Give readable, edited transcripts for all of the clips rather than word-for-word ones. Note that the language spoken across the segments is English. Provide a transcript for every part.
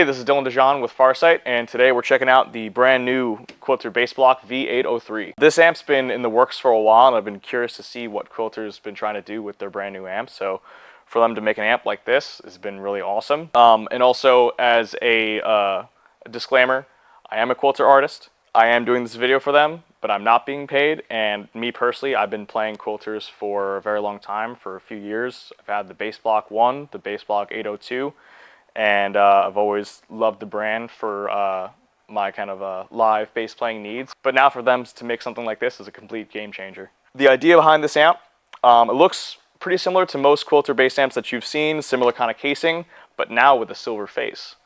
This is Dylan DeJean with Farsight, and today we're checking out the brand new Quilter Bass Block V803. This amp's been in the works for a while, and I've been curious to see what Quilter's been trying to do with their brand new amp. So for them to make an amp like this has been really awesome. And also, as a disclaimer, I am a Quilter artist. I am doing this video for them, but I'm not being paid. And me personally, I've been playing Quilters for a very long time, for a few years. I've had the Bass Block 1, the Bass Block 802, and I've always loved the brand for my kind of live bass playing needs. But now for them to make something like this is a complete game changer. The idea behind this amp, it looks pretty similar to most Quilter bass amps that you've seen, similar kind of casing, but now with a silver face.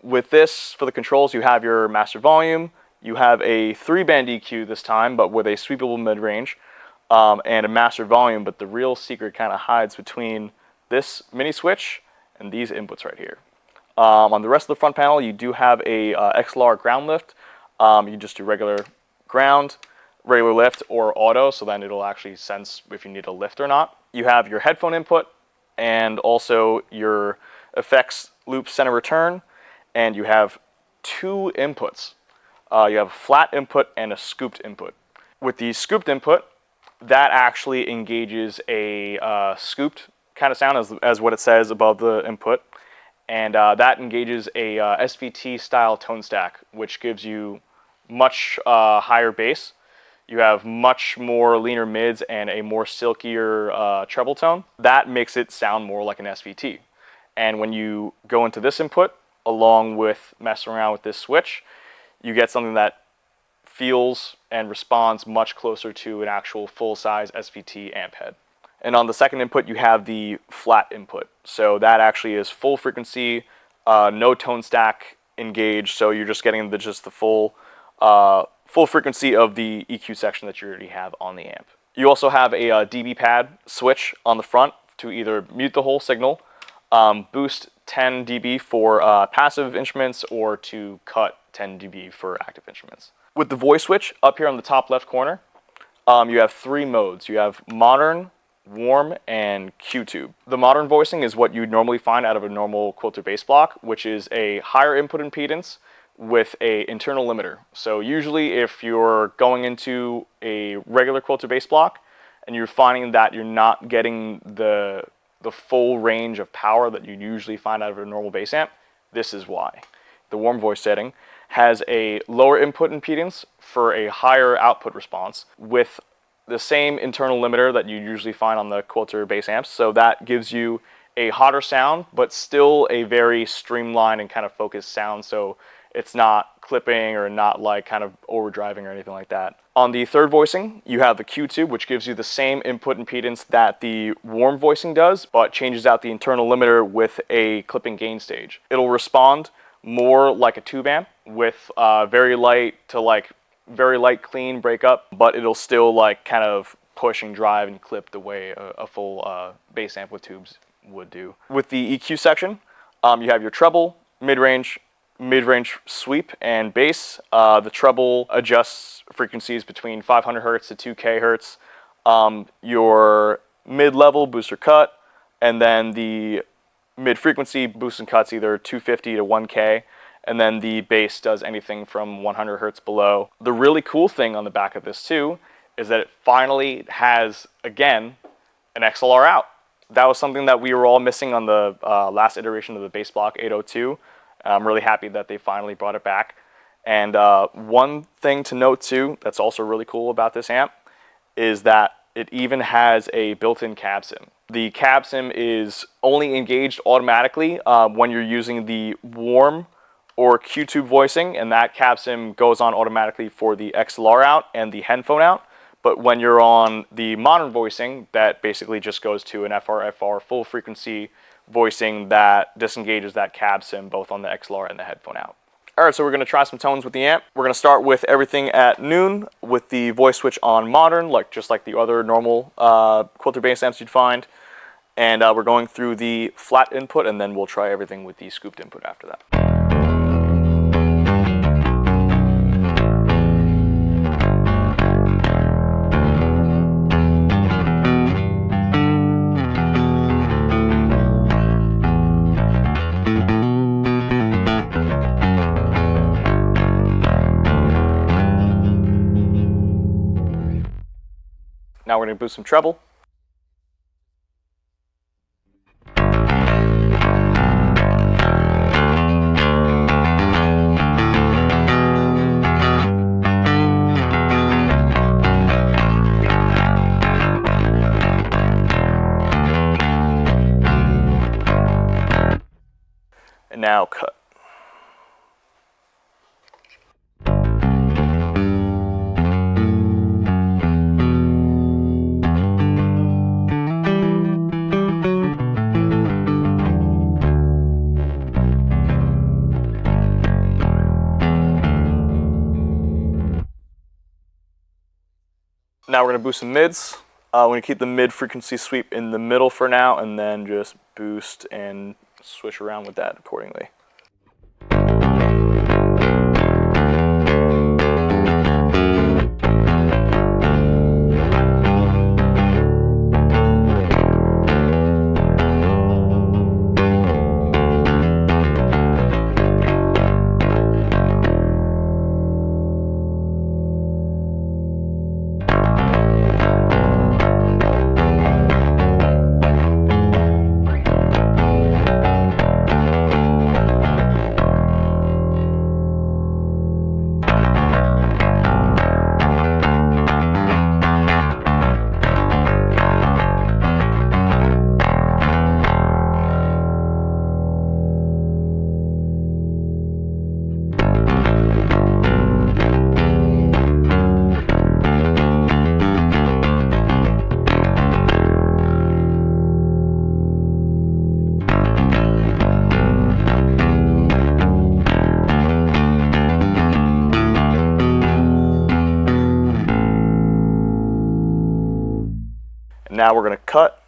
With this, for the controls, you have your master volume, you have a 3-band EQ this time, but with a sweepable mid-range, and a master volume, but the real secret kind of hides between this mini switch and these inputs right here. On the rest of the front panel, you do have a XLR ground lift. You can just do regular ground, regular lift, or auto, so then it'll actually sense if you need a lift or not. You have your headphone input, and also your effects loop center return, and you have 2 inputs. You have a flat input and a scooped input. With the scooped input, that actually engages a scooped kind of sound as what it says above the input, and that engages a SVT style tone stack, which gives you much higher bass. You have much more leaner mids and a more silkier treble tone. That makes it sound more like an SVT. And when you go into this input, along with messing around with this switch, you get something that feels and responds much closer to an actual full-size SVT amp head. And on the second input, you have the flat input. So that actually is full frequency, no tone stack engaged. So you're just getting just the full frequency of the EQ section that you already have on the amp. You also have a dB pad switch on the front to either mute the whole signal, boost 10 dB for passive instruments, or to cut 10 dB for active instruments. With the voice switch up here on the top left corner, you have 3 modes. You have modern, warm, and Q-tube. The modern voicing is what you'd normally find out of a normal Quilter bass block, which is a higher input impedance with a internal limiter. So usually if you're going into a regular Quilter bass block and you're finding that you're not getting the full range of power that you usually find out of a normal bass amp, this is why. The warm voice setting has a lower input impedance for a higher output response with the same internal limiter that you usually find on the Quilter bass amps. So that gives you a hotter sound, but still a very streamlined and kind of focused sound. So it's not clipping or not like kind of overdriving or anything like that. On the third voicing, you have the Q-tube, which gives you the same input impedance that the warm voicing does, but changes out the internal limiter with a clipping gain stage. It'll respond more like a tube amp with very light clean breakup, but it'll still like kind of push and drive and clip the way a full bass amp with tubes would do. With the EQ section, you have your treble, mid-range sweep, and bass. The treble adjusts frequencies between 500 hertz to 2 kHz. Your mid-level booster cut, and then the mid-frequency boost and cuts either 250 to 1K, and then the bass does anything from 100 hertz below. The really cool thing on the back of this too is that it finally has, again, an XLR out. That was something that we were all missing on the last iteration of the Bass Block 802. I'm really happy that they finally brought it back. And one thing to note too that's also really cool about this amp is that it even has a built-in cab sim. The cab sim is only engaged automatically when you're using the warm or Q-tube voicing, and that cab sim goes on automatically for the XLR out and the headphone out. But when you're on the modern voicing, that basically just goes to an FR/FR full frequency voicing that disengages that cab sim both on the XLR and the headphone out. Alright, so we're going to try some tones with the amp. We're going to start with everything at noon with the voice switch on modern, just like the other normal Quilter bass amps you'd find. And we're going through the flat input, and then we'll try everything with the scooped input after that. Now we're going to boost some treble. And now cut. Now we're going to boost some mids. We're going to keep the mid frequency sweep in the middle for now, and then just boost and swish around with that accordingly. Now we're going to cut.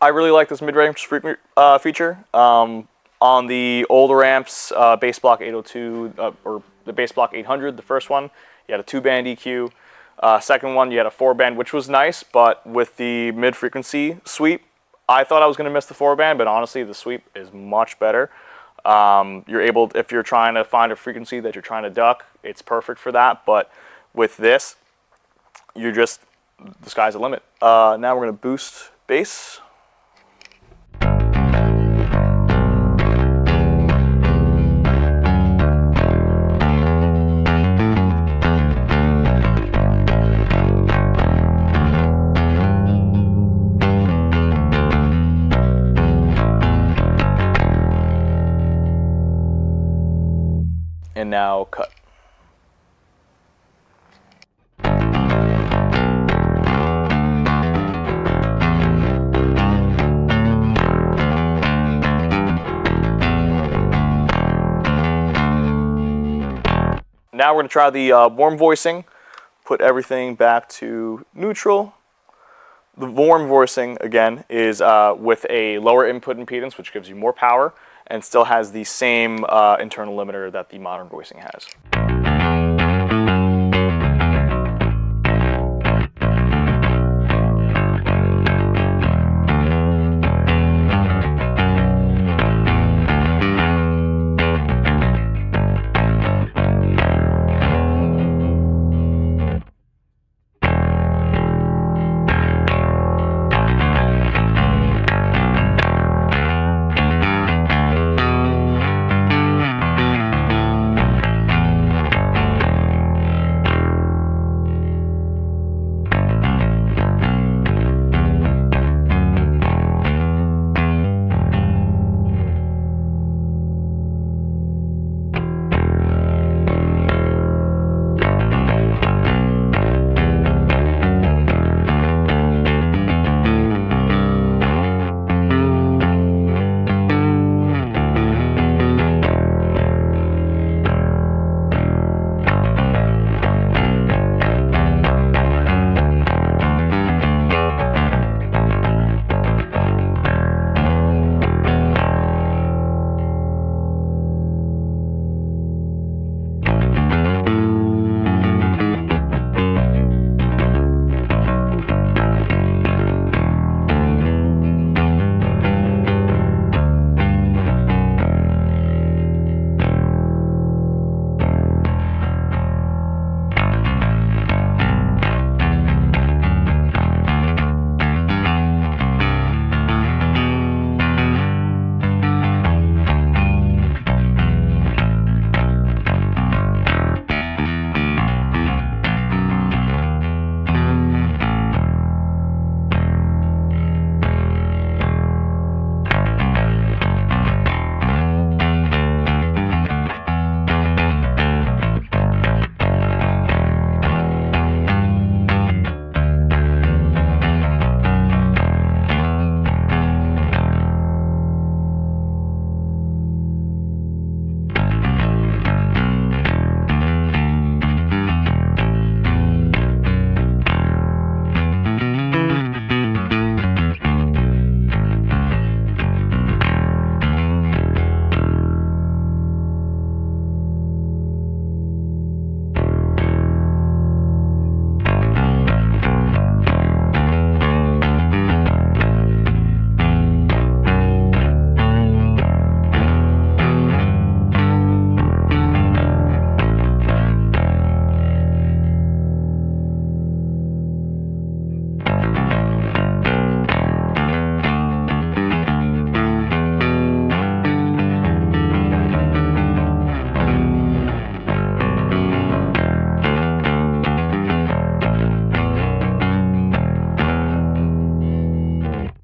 I really like this mid-range feature. On the older amps, Bass Block 802, or the Bass Block 800, the first one, you had a 2-band EQ. Second one, you had a 4-band, which was nice, but with the mid-frequency sweep, I thought I was going to miss the 4-band, but honestly, the sweep is much better. You're able, if you're trying to find a frequency that you're trying to duck, it's perfect for that, but with this, you're just, the sky's the limit. Now we're going to boost bass. And now cut. Now we're going to try the warm voicing. Put everything back to neutral. The warm voicing, again, is with a lower input impedance, which gives you more power, and still has the same internal limiter that the modern voicing has.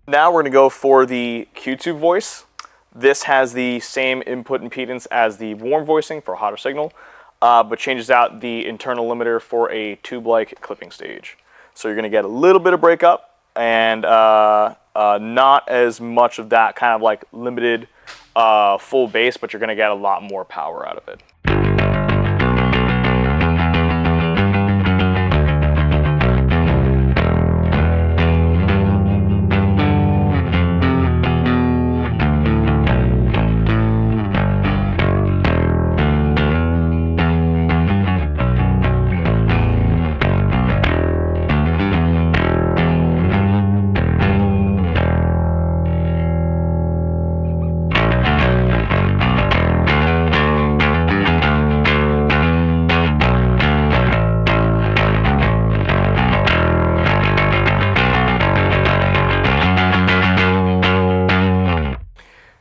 Now we're going to go for the Q-tube voice. This has the same input impedance as the warm voicing for a hotter signal, but changes out the internal limiter for a tube-like clipping stage. So you're going to get a little bit of breakup and not as much of that kind of like limited full bass, but you're going to get a lot more power out of it.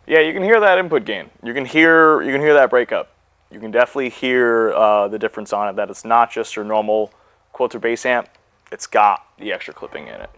Yeah, you can hear that input gain. You can hear that breakup. You can definitely hear the difference on it, that it's not just your normal Quilter bass amp. It's got the extra clipping in it.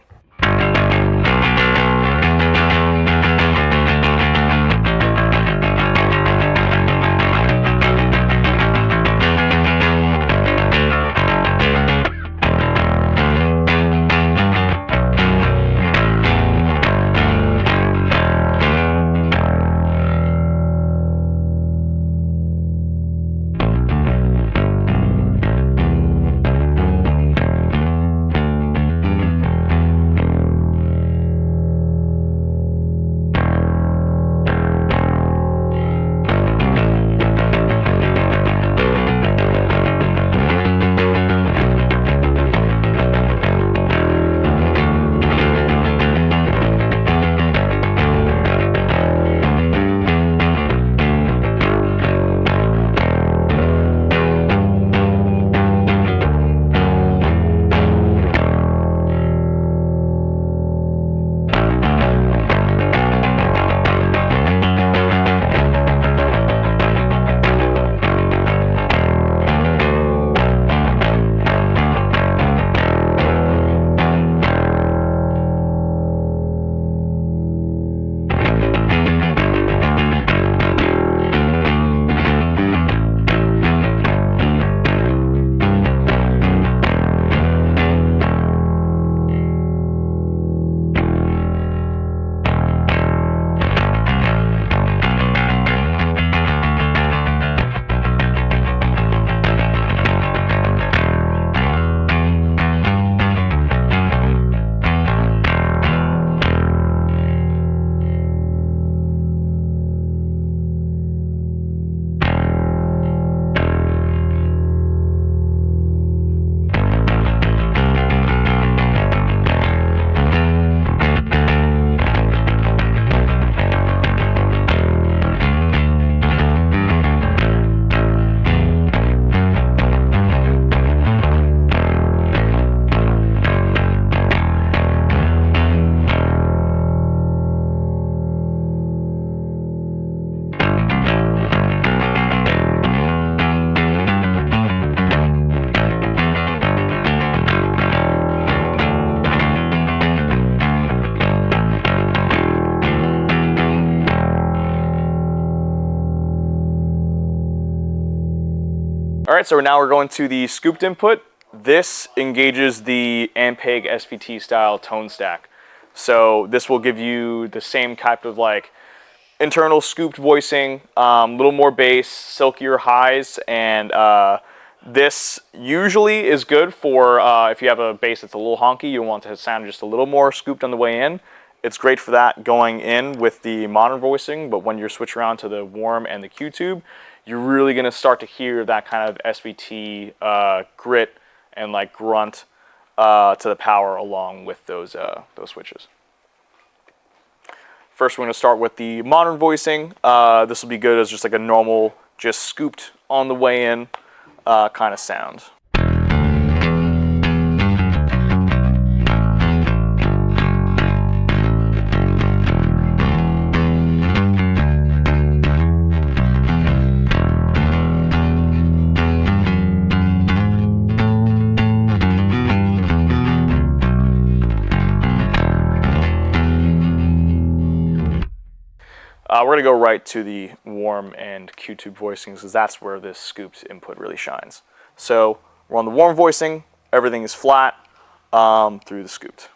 All right, so now we're going to the scooped input. This engages the Ampeg SVT style tone stack. So this will give you the same type of like internal scooped voicing, a little more bass, silkier highs, and this usually is good for if you have a bass that's a little honky, you want to sound just a little more scooped on the way in. It's great for that going in with the modern voicing, but when you're switching around to the warm and the Q-tube, you're really going to start to hear that kind of SVT grit and like grunt to the power along with those switches. First, we're going to start with the modern voicing. This will be good as just like a normal, just scooped on the way in kind of sound. We're gonna go right to the warm and Q-tube voicings because that's where this scooped input really shines. So we're on the warm voicing, everything is flat through the scooped.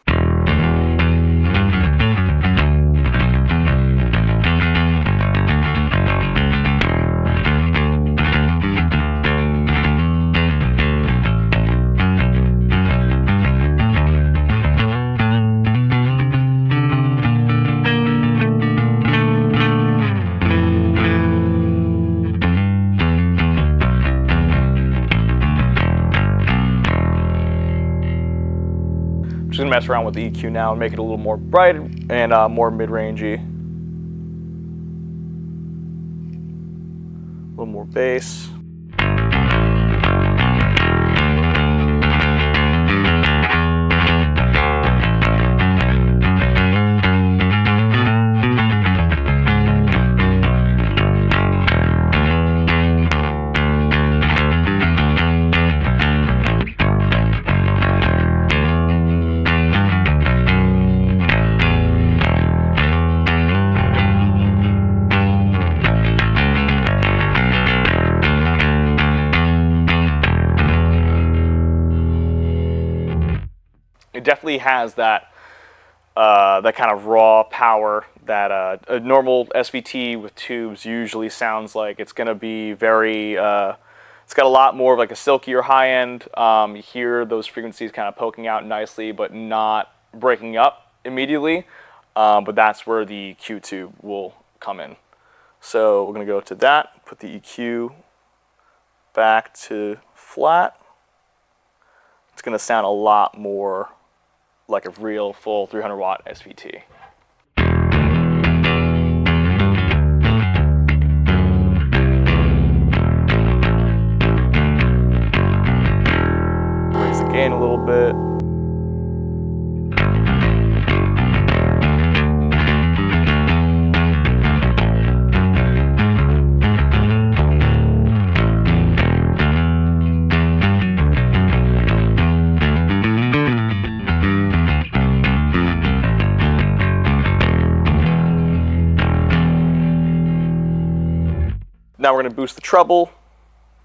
Just gonna mess around with the EQ now and make it a little more bright and more mid-rangey. A little more bass. It definitely has that that kind of raw power that a normal SVT with tubes usually sounds like. It's going to be very, it's got a lot more of like a silkier high end. You hear those frequencies kind of poking out nicely, but not breaking up immediately. But that's where the Q tube will come in. So we're going to go to that, put the EQ back to flat. It's going to sound a lot more like a real full 300 watt SVT. Raise the gain a little bit. Now we're going to boost the treble,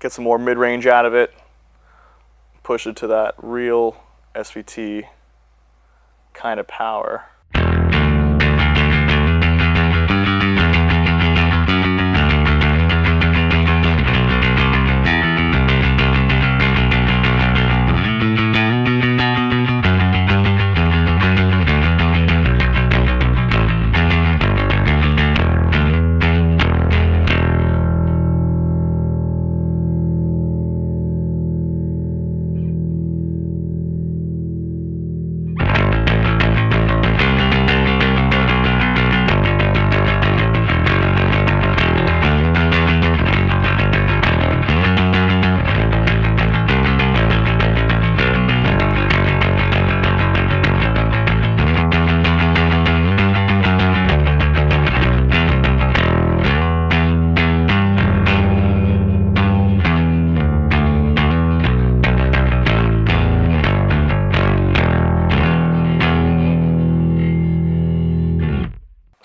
get some more mid-range out of it, push it to that real SVT kind of power.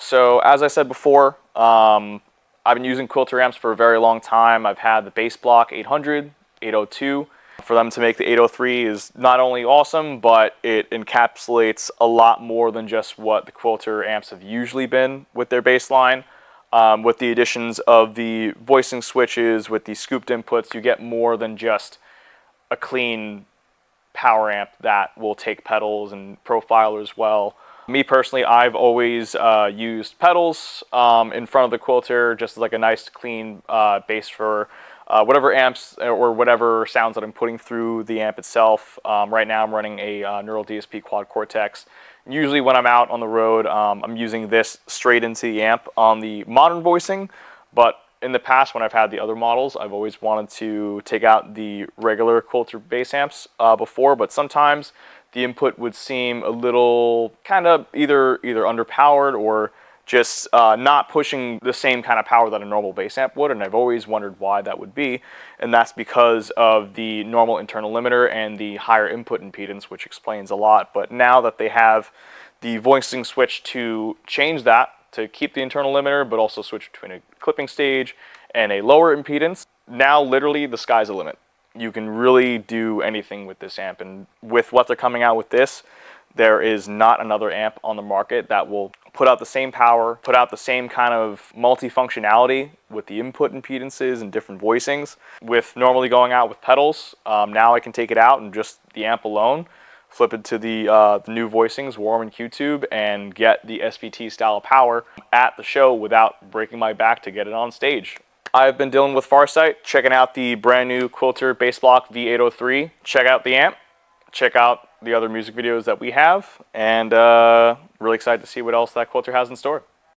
So as I said before, I've been using Quilter amps for a very long time. I've had the Bass Block 800, 802. For them to make the 803 is not only awesome, but it encapsulates a lot more than just what the Quilter amps have usually been with their bass line. With the additions of the voicing switches, with the scooped inputs, you get more than just a clean power amp that will take pedals and profilers well. Me personally, I've always used pedals in front of the Quilter, just as like a nice clean bass for whatever amps or whatever sounds that I'm putting through the amp itself. Right now I'm running a Neural DSP Quad Cortex. Usually when I'm out on the road, I'm using this straight into the amp on the modern voicing, but in the past when I've had the other models, I've always wanted to take out the regular Quilter bass amps before, but sometimes the input would seem a little kind of either underpowered or just not pushing the same kind of power that a normal bass amp would, and I've always wondered why that would be, and that's because of the normal internal limiter and the higher input impedance, which explains a lot. But now that they have the voicing switch to change that, to keep the internal limiter, but also switch between a clipping stage and a lower impedance. Now, literally, the sky's the limit. You can really do anything with this amp, and with what they're coming out with this, there is not another amp on the market that will put out the same power, put out the same kind of multi-functionality with the input impedances and different voicings. With normally going out with pedals, now I can take it out and just the amp alone, flip it to the new voicings, Warm and Q-Tube, and get the SVT style of power at the show without breaking my back to get it on stage. I've been dealing with Farsight, checking out the brand new Quilter Bass Block V803. Check out the amp, check out the other music videos that we have, and really excited to see what else that Quilter has in store.